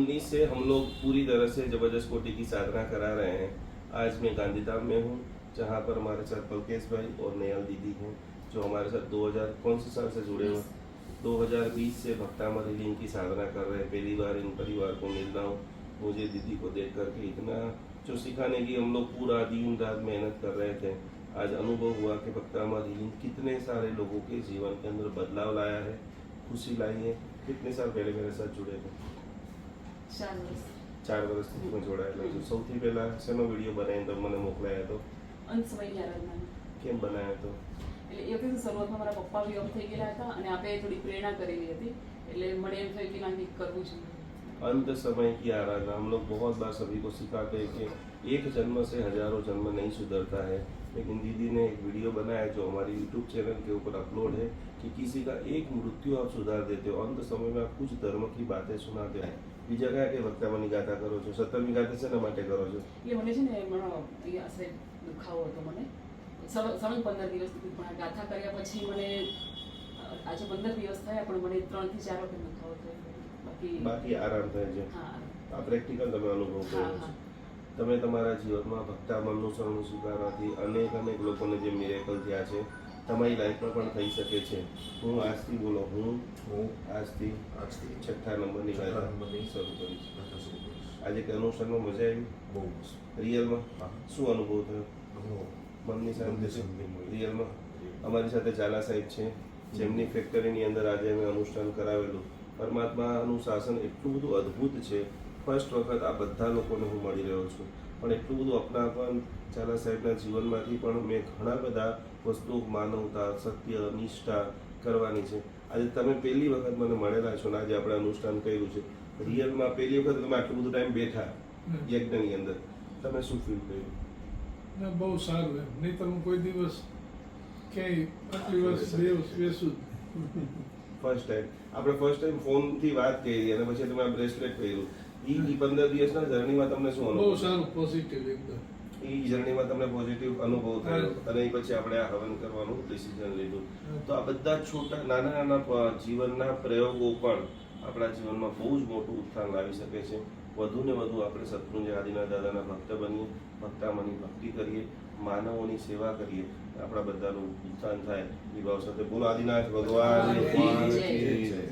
2019 से हम लोग पूरी तरह से जबरदस्त कोटि की साधना करा रहे हैं। आज मैं गांधीधाम में हूँ, जहाँ पर हमारे साथ पलकेश भाई और नेयल दीदी हैं, जो हमारे साथ 2000 कौन से साल से जुड़े हुए 2020 से भक्तामृत हीलिंग की साधना कर रहे हैं। पहली बार इन परिवार को मिल रहा हूँ। मुझे दीदी को देख करके इतना जो सिखाने की हम लोग पूरा दिन रात मेहनत कर रहे थे, आज अनुभव हुआ कि भक्तामृत हीलिंग कितने सारे लोगों के जीवन के अंदर बदलाव लाया है, खुशी लाई है। कितने साल पहले मेरे साथ जुड़े थे? 4 વર્ષથી મેં જોડાયેલો છું। સૌથી પહેલા શેનો વિડીયો બનાવીને તમે મને મોકલાયો હતો? અંત સમયની આરાધના કેમ બનાવ્યો હતો? એટલે એ વખતે શરૂઆતમાં મારા પપ્પા બી ઓફ થઈ ગયેલા હતા અને આપણે થોડી પ્રેરણા કરેલી હતી, એટલે મને એમ થયું કે ના કંઈક કરવું છે। अंत समय की आराधना हम लोग बहुत बार सभी को सिखाते हैं कि एक जन्म से हजारों जन्म नहीं सुधरता है, लेकिन दीदी ने एक वीडियो बनाया जो हमारी यूट्यूब चैनल के ऊपर अपलोड है कि किसी का एक मृत्यु आप सुधार देते हो, अंत समय में आप कुछ धर्म की बातें सुनाते हो। बीजा क्या के भक्तामनी गाथा करो છો? 17મી ગાથા શેના માટે કરો છો? એટલે મને છે ને મારો અહીંયા સાહેબ દુખાવો હતો, મને સળંગ 15 દિવસથી પણ આ ગાથા કર્યા પછી મને આજે 15 દિવસ થયા પણ મને 3 થી 4 વખત દુખાવો થયો। બાકી આરામ થાય છે। હા, આ પ્રેક્ટિકલ તમે અનુભવ કર્યો છે। તમે તમારા જીવનમાં ભક્તામનનું શરણું સ્વીકારવાથી અનેક લોકોને જે મિરેકલ થયા છે, તમારી લાઈફમાં પણ થઈ શકે છે। હું આજથી બોલો, હું આજથી 6ઠ્ઠા નંબરની ગાથા શરૂ કરીશ। આજે કે અનુષ્ઠાનમાં મજા આવી? બહુ રિયલમાં શું અનુભવ થયો? મનની શાંતિ છે રિયલમાં? અમારી સાથે ઝાલા સાહેબ છે, જેમની ફેક્ટરીની અંદર આજે અમે અનુષ્ઠાન કરાવેલું। પરમાત્માનું શાસન એટલું બધું અદ્ભુત છે। ફર્સ્ટ વખત આ બધા લોકોને હું મળી રહ્યો છું, પણ એટલું બધું અપનાપન ઝાલા સાહેબના જીવનમાંથી પણ મેં ઘણા બધા વસ્તુઓ, માનવતા, સત્ય, નિષ્ઠા કરવાની છે। આજે તમે પહેલી વખત મને મળેલા છો ને આજે આપણે અનુષ્ઠાન કર્યું છે। રિયલમાં પહેલી વખત તમે આટલું બધું ટાઈમ બેઠા યજ્ઞની અંદર, તમે શું ફીલ કર્યું? ના, બહુ સારું એમ નહીં તો હું કોઈ દિવસ ક્યાંય આટલી વર્ષ બેસું ફર્સ્ટ ટાઈમ ફોનથી વાત કરી અને પછી તમે આ બ્રેસલેટ પહેર્યું। એ 15 દિવસના જર્નીમાં તમને શું બહુ અનુભવ? સારું, પોઝિટિવ એકદમ। એ જર્નીમાં તમને પોઝિટિવ અનુભવ થયો અને એ પછી આપણે આ હવન કરવાનું ડિસિઝન લીધું। તો આ બધા છોટા નાના જીવનના પ્રયોગો પણ આપણા જીવનમાં બહુ જ મોટું ઉત્થાન લાવી શકે છે। વધુ ને વધુ આપણે સત્પુંજ આદિનાથ દાદાના ભક્ત બનીએ, ભક્તામની ભક્તિ કરીએ, માનવોની સેવા કરીએ, આપણા બધાનું ઉત્થાન થાય। એ ભાવ સાથે બોલો આદિનાથ ભગવાન કી જય।